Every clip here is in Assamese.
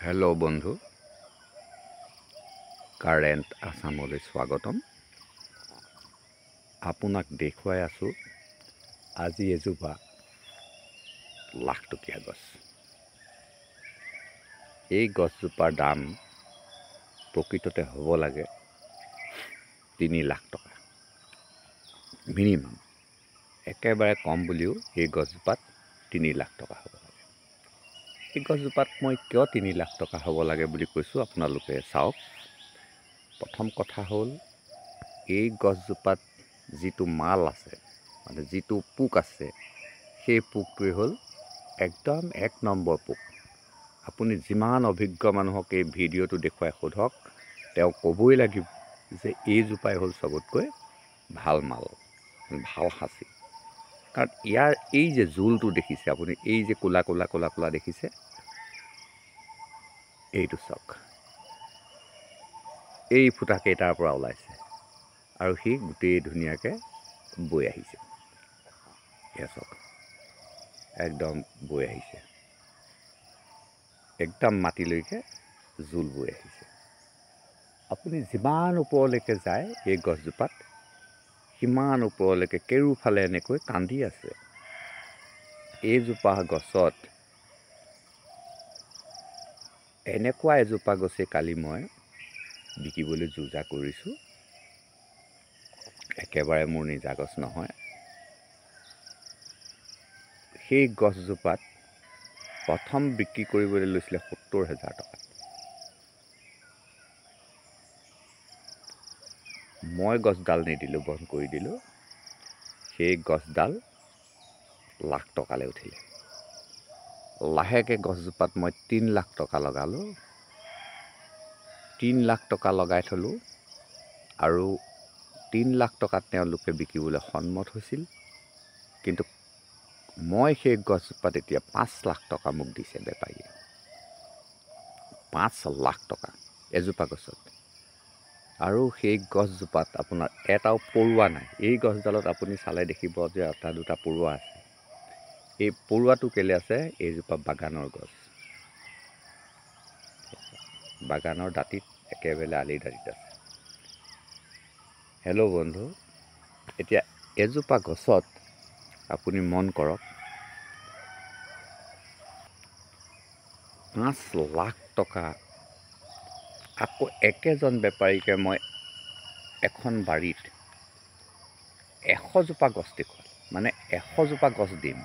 হেল্ল' বন্ধু, কাৰেণ্ট আছামলৈ স্বাগতম। আপোনাক দেখুৱাই আছোঁ আজি এজোপা লাখটকীয়া গছ। এই গছজোপাৰ দাম প্ৰকৃততে হ'ব লাগে 3 লাখ টকা মিনিমাম। একেবাৰে কম বুলিও এই গছজোপাত 3 লাখ টকা হ'ব লাগে। এই গছজোপাত মই কিয় 3 লাখ টকা হ'ব লাগে বুলি কৈছোঁ আপোনালোকে চাওক। প্ৰথম কথা হ'ল, এই গছজোপাত যিটো মাল আছে, মানে যিটো পোক আছে, সেই পোকটোৱে হ'ল একদম 1 নম্বৰ পোক। আপুনি যিমান অভিজ্ঞ মানুহক এই ভিডিঅ'টো দেখুৱাই সোধক, তেওঁ ক'বই লাগিব যে এইজোপাই হ'ল চবতকৈ ভাল মাল, ভাল সাঁচি। কাৰণ ইয়াৰ এই যে জোলটো দেখিছে আপুনি, এই যে ক'লা ক'লা ক'লা ক'লা দেখিছে, এইটো চাওক, এই ফুটাকেইটাৰ পৰা ওলাইছে আৰু সি গোটেই ধুনীয়াকৈ বৈ আহিছে। এয়া চাওক, একদম বৈ আহিছে, একদম মাটিলৈকে জোল বৈ আহিছে। আপুনি যিমান ওপৰলৈকে যায় এই গছজোপাত, সিমান ওপৰলৈকে কেৰুফালে এনেকৈ কান্দি আছে। এইজোপা গছত এনেকুৱা এজোপা গছেই কালি মই বিকিবলৈ যো-জা কৰিছোঁ। একেবাৰে মোৰ নিজা গছ নহয়। সেই গছজোপাত প্ৰথম বিক্ৰী কৰিবলৈ লৈছিলে 70,000 টকা। মই গছডাল নিদিলোঁ, বন্ধ কৰি দিলোঁ। সেই গছডাল লাখ টকালৈ উঠিলে। লাহেকৈ গছজোপাত মই 3 লাখ টকা লগালোঁ। 3 লাখ টকা লগাই থলোঁ আৰু 3 লাখ টকাত তেওঁলোকে বিকিবলৈ সন্মত হৈছিল। কিন্তু মই সেই গছজোপাত এতিয়া 5 লাখ টকা মোক দিছে বেপাৰীয়ে। 5 লাখ টকা এজোপা গছত। আৰু সেই গছজোপাত আপোনাৰ এটাও পৰুৱা নাই। এই গছডালত আপুনি চালে দেখিব যে এটা দুটা পৰুৱা আছে। এই পৰুৱাটো কেলৈ আছে? এইজোপা বাগানৰ গছ। বাগানৰ দাঁতিত, একেবাৰে আলিৰ দাঁতিত আছে। হেল্ল' বন্ধু, এতিয়া এজোপা গছত আপুনি মন কৰক, 5 লাখ টকা। আকৌ একেজন বেপাৰীকে মই এখন বাৰীত 100 জোপা গছ দেখুৱাল, মানে 100 জোপা গছ দিম।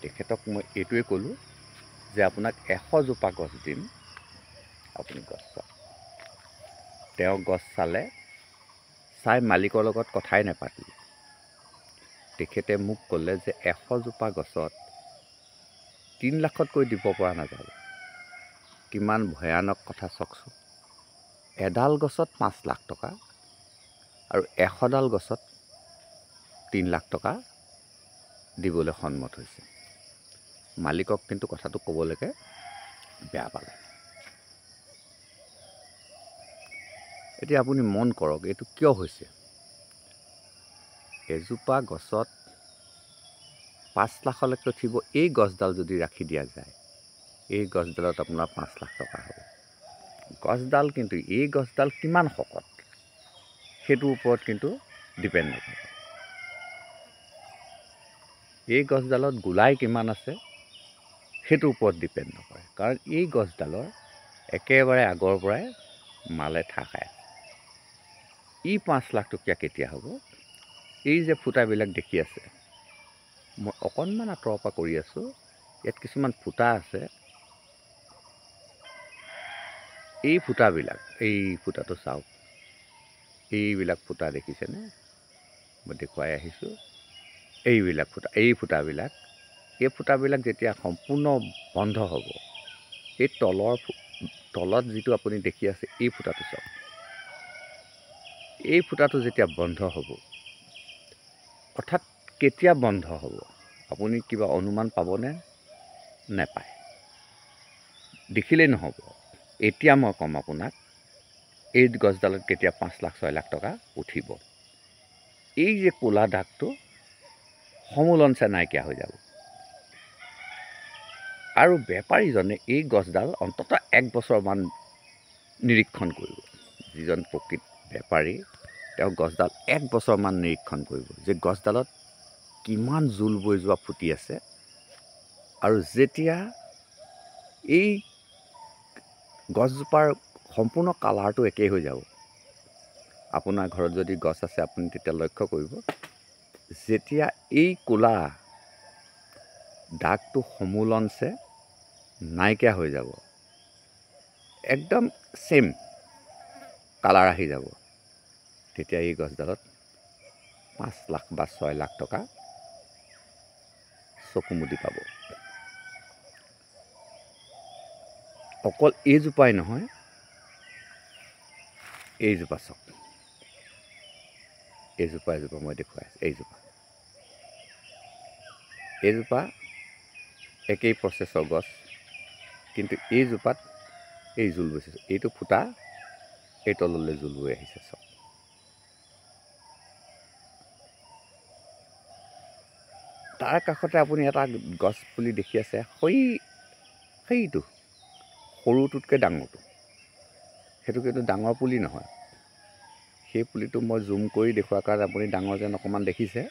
তেখেতক মই এইটোৱে ক'লোঁ যে আপোনাক 100 জোপা গছ দিম, আপুনি গছ চাওক। তেওঁ গছ চালে, চাই মালিকৰ লগত কথাই নাপাতিলে। তেখেতে মোক ক'লে যে 100 জোপা গছত 3 লাখতকৈ দিব পৰা নাযাব। কিমান ভয়ানক কথা চাওকচোন। এডাল গছত 5 লাখ টকা আৰু 100ডাল গছত 3 লাখ টকা দিবলৈ সন্মত হৈছে। মালিকক কিন্তু কথাটো ক'বলৈকে বেয়া পালে। এতিয়া আপুনি মন কৰক, এইটো কিয় হৈছে? এজোপা গছত 5 লাখলৈকে উঠিব। এই গছডাল যদি ৰাখি দিয়া যায়, এই গছডালত আপোনাৰ 5 লাখ টকা হ'ব। গছডাল কিন্তু, এই গছডাল কিমান শকত সেইটোৰ ওপৰত কিন্তু ডিপেণ্ড নকৰে। এই গছডালত গোলাই কিমান আছে সেইটোৰ ওপৰত ডিপেণ্ড নকৰে। কাৰণ এই গছডালৰ একেবাৰে আগৰ পৰাই মালে ঠাহ খায়। ই 5 লাখ টকীয়া কেতিয়া হ'ব? এই যে ফুটাবিলাক দেখি আছে, মই অকণমান আঁতৰৰ পৰা কৰি আছোঁ, ইয়াত কিছুমান ফুটা আছে। এই ফুটাবিলাক, এই ফুটাটো চাওক, এইবিলাক ফুটা দেখিছেনে? মই দেখুৱাই আহিছোঁ। এইবিলাক ফুটা, এই ফুটাবিলাক যেতিয়া সম্পূৰ্ণ বন্ধ হ'ব, এই তলত যিটো আপুনি দেখি আছে, এই ফুটাটো চাওক। এই ফুটাটো যেতিয়া বন্ধ হ'ব, অৰ্থাৎ কেতিয়া বন্ধ হ'ব আপুনি কিবা অনুমান পাবনে? নেপায়। দেখিলেই নহ'ব। এতিয়া মই ক'ম আপোনাক, এই গছডালত কেতিয়া 5 লাখ 6 লাখ টকা উঠিব। এই যে ক'লা দাগটো সমূলনচে নাইকিয়া হৈ যাব। আৰু বেপাৰীজনে এই গছডাল অন্ততঃ 1 বছৰমান নিৰীক্ষণ কৰিব। যিজন প্ৰকৃত বেপাৰী তেওঁ গছডাল 1 বছৰমান নিৰীক্ষণ কৰিব যে গছডালত কিমান জোল বৈ যোৱা ফুটি আছে। আৰু যেতিয়া এই গছজোপাৰ সম্পূৰ্ণ কালাৰটো একেই হৈ যাব, আপোনাৰ ঘৰত যদি গছ আছে আপুনি তেতিয়া লক্ষ্য কৰিব, যেতিয়া এই ক'লা দাগটো সমূলনছে নাইকিয়া হৈ যাব, একদম ছেম কালাৰ আহি যাব, তেতিয়া এই গছডালত 5 লাখ বা 6 লাখ টকা চকুমুদি পাব। অকল এইজোপাই নহয়, এইজোপা চাওক, এইজোপা মই দেখুৱাই আছোঁ, এইজোপা একেই প্ৰচেছৰ গছ, কিন্তু এইজোপাত এই জোল বৈছে, এইটো ফুটা, এই তললৈ জোল বৈ আহিছে চাওক। তাৰ কাষতে আপুনি এটা গছ পুলি দেখি আছে, সেইটো সৰুটোতকৈ ডাঙৰটো, সেইটো কিন্তু ডাঙৰ পুলি নহয়। সেই পুলিটো মই জুম কৰি দেখুৱাৰ কাৰণে আপুনি ডাঙৰ যেন অকণমান দেখিছে,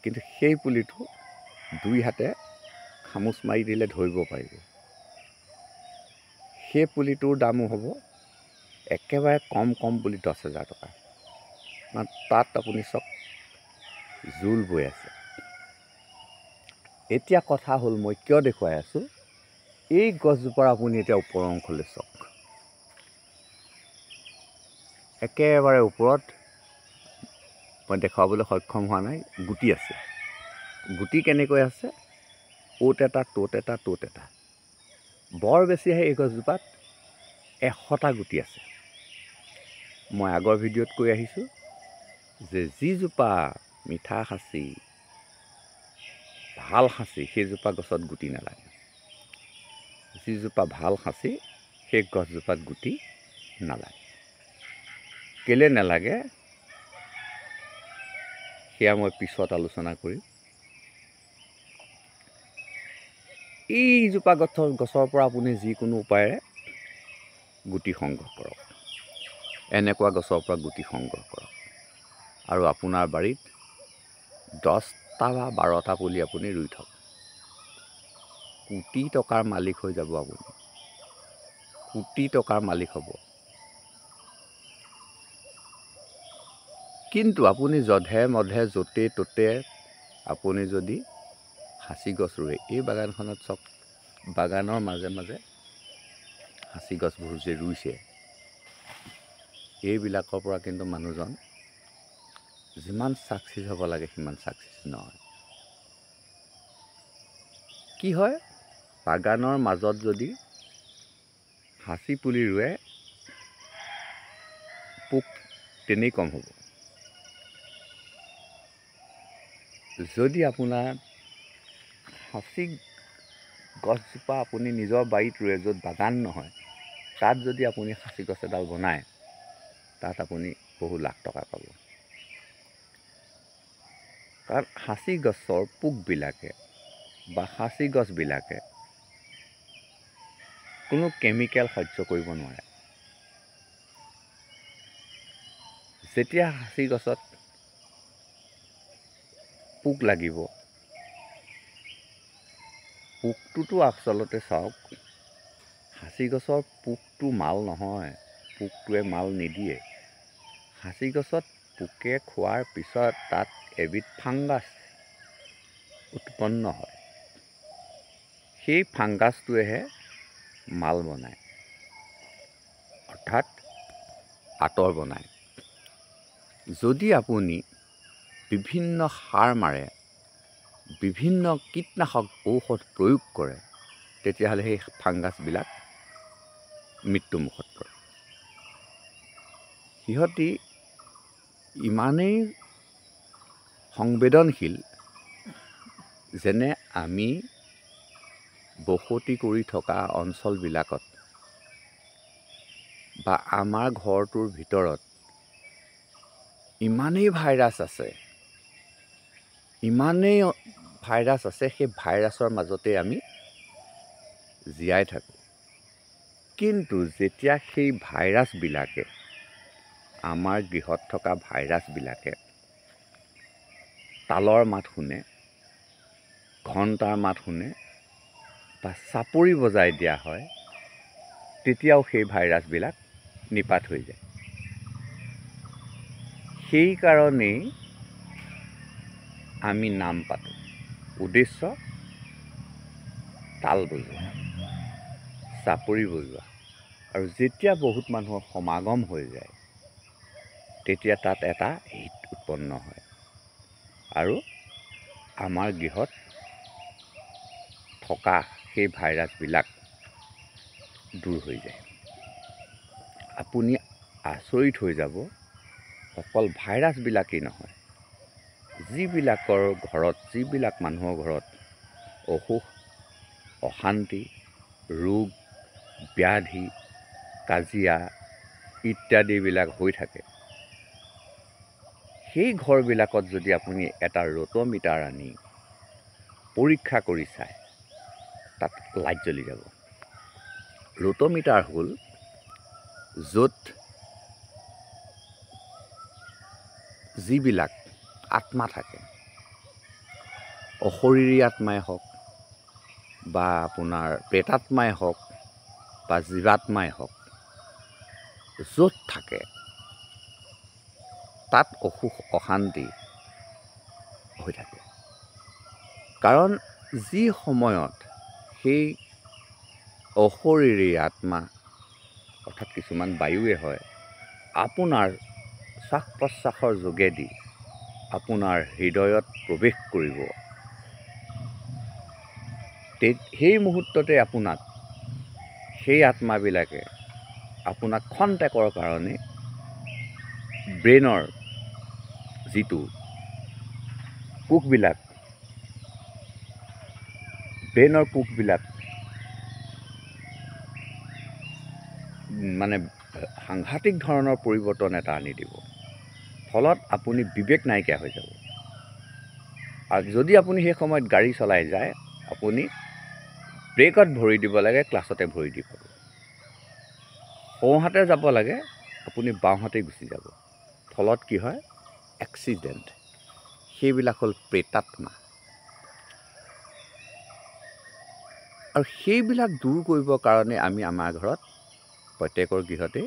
কিন্তু সেই পুলিটো 2 হাতে খামুচ মাৰি দিলে ধৰিব পাৰিব। সেই পুলিটোৰ দামো হ'ব একেবাৰে কম বুলি 10,000 টকা। তাত আপুনি চাওক জোল বৈ আছে। এতিয়া কথা হ'ল, মই কিয় দেখুৱাই আছোঁ, এই গছজোপাৰ আপুনি এতিয়া ওপৰৰ অংশলৈ চাওক, একেবাৰে ওপৰত মই দেখুৱাবলৈ সক্ষম হোৱা নাই, গুটি আছে। গুটি কেনেকৈ আছে, অ'ত এটা ত'ত এটা ত'ত এটা, বৰ বেছিহে এই গছজোপাত 100টা গুটি আছে। মই আগৰ ভিডিঅ'ত কৈ আহিছোঁ যে যিজোপা মিঠা খাচী, ভাল খাচী, সেইজোপা গছত গুটি নালাগে। যিজোপা ভাল খাচী সেই গছজোপাত গুটি নালাগে। কেলে নালাগে সেয়া মই পিছত আলোচনা কৰিম। এইজোপা গছৰ পৰা আপুনি যিকোনো উপায়েৰে গুটি সংগ্ৰহ কৰক, এনেকুৱা গছৰ পৰা গুটি সংগ্ৰহ কৰক, আৰু আপোনাৰ বাৰীত 10টা বা 12টা পুলি আপুনি ৰুই থওক, কোটি টকাৰ মালিক হৈ যাব আপুনি, কোটি টকাৰ মালিক হ'ব। কিন্তু আপুনি যধে মধে য'তে ত'তে আপুনি যদি সাঁচি গছ ৰুৱে, এই বাগানখনত চাওক, বাগানৰ মাজে মাজে সাঁচি গছবোৰ যে ৰুইছে, এইবিলাকৰ পৰা কিন্তু মানুহজন যিমান ছাকচেছ হ'ব লাগে সিমান ছাকচেছ নহয়। কি হয়, বাগানৰ মাজত যদি সাঁচি পুলি ৰুৱে, পোক তেনেই কম হ'ব। যদি আপোনাৰ সাঁচি গছজোপা আপুনি নিজৰ বাৰীত ৰুৱে, য'ত বাগান নহয়, তাত যদি আপুনি সাঁচি গছ এডাল বনায়, তাত আপুনি বহু লাখ টকা পাব। কাৰণ সাঁচি গছৰ পোকবিলাকে বা সাঁচি গছবিলাকে কোনো কেমিকেল সহ্য কৰিব নোৱাৰে। যেতিয়া সাঁচি গছত পোক লাগিব, পোকটোতো আচলতে চাওক, সাঁচি গছৰ পোকটো মাল নহয়, পোকটোৱে মাল নিদিয়ে। সাঁচি গছত পোকে খোৱাৰ পিছত তাত এবিধ ফাংগাছ উৎপন্ন হয়, সেই ফাংগাছটোৱেহে মাল বনায়, অৰ্থাৎ আঁতৰ বনায়। যদি আপুনি বিভিন্ন সাৰ মাৰে, বিভিন্ন কীটনাশক ঔষধ প্ৰয়োগ কৰে, তেতিয়াহ'লে সেই ফাংগাছবিলাক মৃত্যুমুখত পৰে। সিহঁতি ইমানেই সংবেদনশীল, যেনে আমি বসতি কৰি থকা অঞ্চলবিলাকত বা আমাৰ ঘৰটোৰ ভিতৰত ইমানেই ভাইৰাছ আছে, সেই ভাইৰাছৰ মাজতে আমি জীয়াই থাকোঁ। কিন্তু যেতিয়া সেই ভাইৰাছবিলাকে, আমাৰ গৃহত থকা ভাইৰাছবিলাকে তালৰ মাত শুনে, ঘণ্টাৰ মাত শুনে বা চাপৰি বজাই দিয়া হয়, তেতিয়াও সেই ভাইৰাছবিলাক নিপাত হৈ যায়। সেইকাৰণেই আমি নাম পাতোঁ। উদ্দেশ্য তাল বজোৱা, চাপৰি বজোৱা। আৰু যেতিয়া বহুত মানুহৰ সমাগম হৈ যায়, তেতিয়া তাত এটা হিত উৎপন্ন হয় আৰু আমাৰ গৃহত থকা সেই ভাইৰাছবিলাক দূৰ হৈ যায়। আপুনি আচৰিত হৈ যাব, অকল ভাইৰাছবিলাকেই নহয়, যিবিলাকৰ ঘৰত, যিবিলাক মানুহৰ ঘৰত অসুখ, অশান্তি, ৰোগ, ব্যাধি, কাজিয়া ইত্যাদিবিলাক হৈ থাকে, সেই ঘৰবিলাকত যদি আপুনি এটা ৰোট'মিটাৰ আনি পৰীক্ষা কৰি চায়, তাত লাইট জ্বলি যাব। ৰোট'মিটাৰ হ'ল য'ত যিবিলাক আত্মা থাকে, অশৰীৰী আত্মাই হওক বা আপোনাৰ প্ৰেতাত্মাই হওক বা জীৱাত্মাই হওক, য'ত থাকে তাত অসুখ অশান্তি হৈ থাকে। কাৰণ যি সময়ত সেই অশৰীৰী আত্মা, অৰ্থাৎ কিছুমান বায়ুৱে হয়, আপোনাৰ শ্বাস প্ৰশ্বাসৰ যোগেদি আপোনাৰ হৃদয়ত প্ৰৱেশ কৰিব, সেই মুহূৰ্ততে আপোনাক সেই আত্মাবিলাকে আপোনাক খন্তেকৰ কাৰণে ব্ৰেইনৰ যিটো কোষবিলাক মানে সাংঘাতিক ধৰণৰ পৰিৱৰ্তন এটা আনি দিব। ফলত আপুনি বিবেক নাইকিয়া হৈ যাব। আৰু যদি আপুনি সেই সময়ত গাড়ী চলাই যায়, আপুনি ব্ৰেকত ভৰি দিব লাগে, ক্লাছতে ভৰি দিব। সোঁহাতে যাব লাগে, আপুনি বাওঁহাতে গুচি যাব। ফলত কি হয়? এক্সিডেণ্ট। সেইবিলাক হ'ল প্ৰেতাত্মা। আৰু সেইবিলাক দূৰ কৰিবৰ কাৰণে আমি আমাৰ ঘৰত প্ৰত্যেকৰ গৃহতে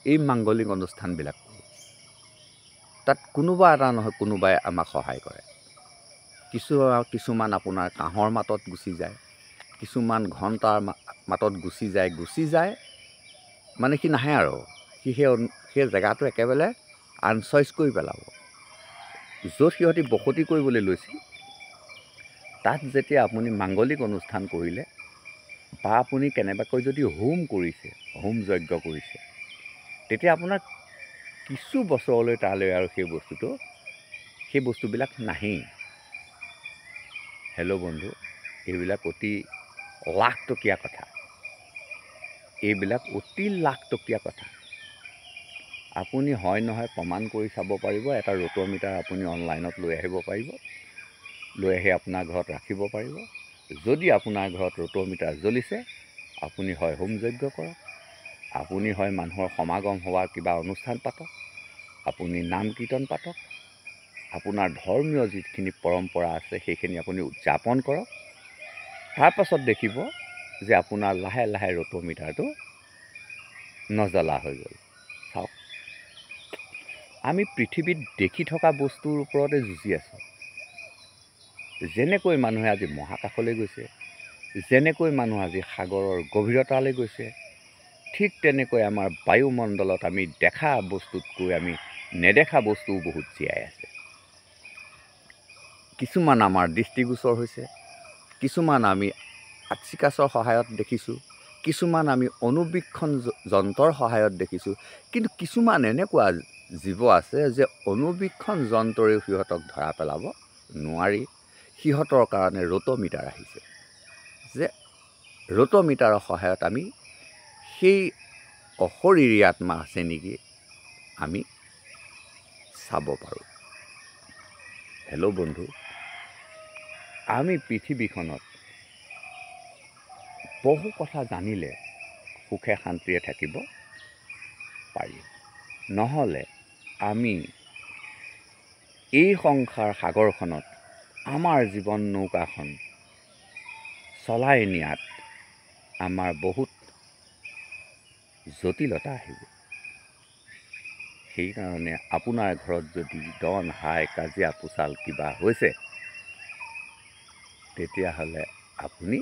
এই মাংগলিক অনুষ্ঠানবিলাক কৰোঁ। তাত কোনোবা এটা নহয় কোনোবাই আমাক সহায় কৰে। কিছুমান আপোনাৰ কাঁহৰ মাতত গুচি যায়, কিছুমান ঘণ্টাৰ মাতত গুচি যায় মানে সি নাহে আৰু সি সেই জেগাটো একেবাৰে আনচইচ কৰি পেলাব। য'ত সিহঁতি বসতি কৰিবলৈ লৈছিল, তাত যেতিয়া আপুনি মাংগলিক অনুষ্ঠান কৰিলে বা আপুনি কেনেবাকৈ যদি হোম কৰিছে, হোম যজ্ঞ কৰিছে, তেতিয়া আপোনাৰ কিছু বছৰলৈ তালৈ আৰু সেই বস্তুবিলাক নাহেই। হেল্ল' বন্ধু, এইবিলাক অতি লাখটকীয়া কথা। এইবিলাক অতি লাখটকীয়া কথা। আপুনি হয় নহয় প্ৰমাণ কৰি চাব পাৰিব। এটা ৰোট'মিটাৰ আপুনি অনলাইনত লৈ আহিব পাৰিব, লৈ আহি আপোনাৰ ঘৰত ৰাখিব পাৰিব। যদি আপোনাৰ ঘৰত ৰোট'মিটাৰ জ্বলিছে, আপুনি হয় হোম যজ্ঞ কৰক, আপুনি হয় মানুহৰ সমাগম হোৱাৰ কিবা অনুষ্ঠান পাতক, আপুনি নাম কীৰ্তন পাতক, আপোনাৰ ধৰ্মীয় যিখিনি পৰম্পৰা আছে সেইখিনি আপুনি উদযাপন কৰক। তাৰপাছত দেখিব যে আপোনাৰ লাহে লাহে ৰোট'মিটাৰটো নজ্বলা হৈ গ'ল। চাওক, আমি পৃথিৱীত দেখি থকা বস্তুৰ ওপৰতে যুঁজি আছোঁ। যেনেকৈ মানুহে আজি মহাকাশলৈ গৈছে, যেনেকৈ মানুহ আজি সাগৰৰ গভীৰতালৈ গৈছে, ঠিক তেনেকৈ আমাৰ বায়ুমণ্ডলত আমি দেখা বস্তুতকৈ আমি নেদেখা বস্তুও বহুত জীয়াই আছে। কিছুমান আমাৰ দৃষ্টিগোচৰ হৈছে, কিছুমান আমি আচিকাছৰ সহায়ত দেখিছোঁ, কিছুমান আমি অনুবীক্ষণ যন্ত্ৰৰ সহায়ত দেখিছোঁ। কিন্তু কিছুমান এনেকুৱা জীৱ আছে যে অনুবীক্ষণ যন্ত্ৰৰেও সিহঁতক ধৰা পেলাব নোৱাৰি। সিহঁতৰ কাৰণে ৰোট'মিটাৰ আহিছে, যে ৰোট'মিটাৰৰ সহায়ত আমি সেই অশৰীৰী আত্মা আছে নেকি আমি চাব পাৰোঁ। হেল্ল' বন্ধু, আমি পৃথিৱীখনত বহু কথা জানিলে সুখে শান্তিৰে থাকিব পাৰি। নহ'লে আমি এই সংসাৰ সাগৰখনত আমাৰ জীৱন নৌকাখন চলাই নিয়াত আমাৰ বহুত জটিলতা আহিব। সেইকাৰণে আপোনাৰ ঘৰত যদি ডন হাই কাজিয়া পোচাল কিবা হৈছে, তেতিয়াহ'লে আপুনি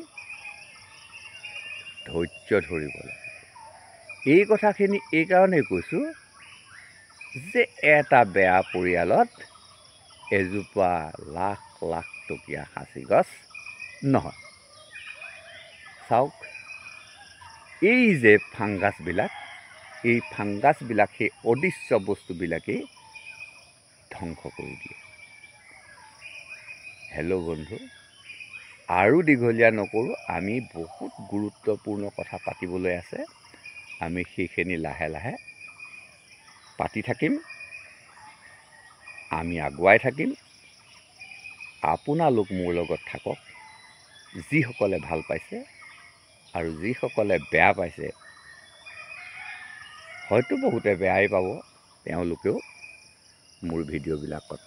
ধৈৰ্য ধৰিব লাগিব। এই কথাখিনি এইকাৰণেই কৈছোঁ যে এটা বেয়া পৰিয়ালত এজোপা লাখ লাখ টকীয়া সাঁচি গছ নহয়। চাওক, এই যে ফাংগাছবিলাক, এই ফাংগাছবিলাক সেই অদৃশ্য বস্তুবিলাকেই ধ্বংস কৰি দিয়ে। হেল্ল' বন্ধু, আৰু দীঘলীয়া নকৰোঁ, আমি বহুত গুৰুত্বপূৰ্ণ কথা পাতিবলৈ আছে। আমি সেইখিনি লাহে লাহে পাতি থাকিম, আমি আগুৱাই থাকিম। আপোনালোক মোৰ লগত থাকক। যিসকলে ভাল পাইছে আৰু যিসকলে বেয়া পাইছে, হয়তো বহুতে বেয়াই পাব, তেওঁলোকেও মোৰ ভিডিঅ'বিলাকত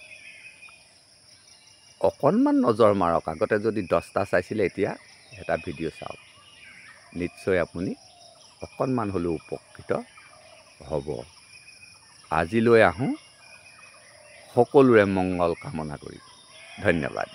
অকণমান নজৰ মাৰক। আগতে যদি 10টা চাইছিলে, এতিয়া এটা ভিডিঅ' চাওক। নিশ্চয় আপুনি অকণমান হ'লেও উপকৃত হ'ব। আজিলৈ আহোঁ, সকলোৰে মংগল কামনা কৰি। ধন্যবাদ।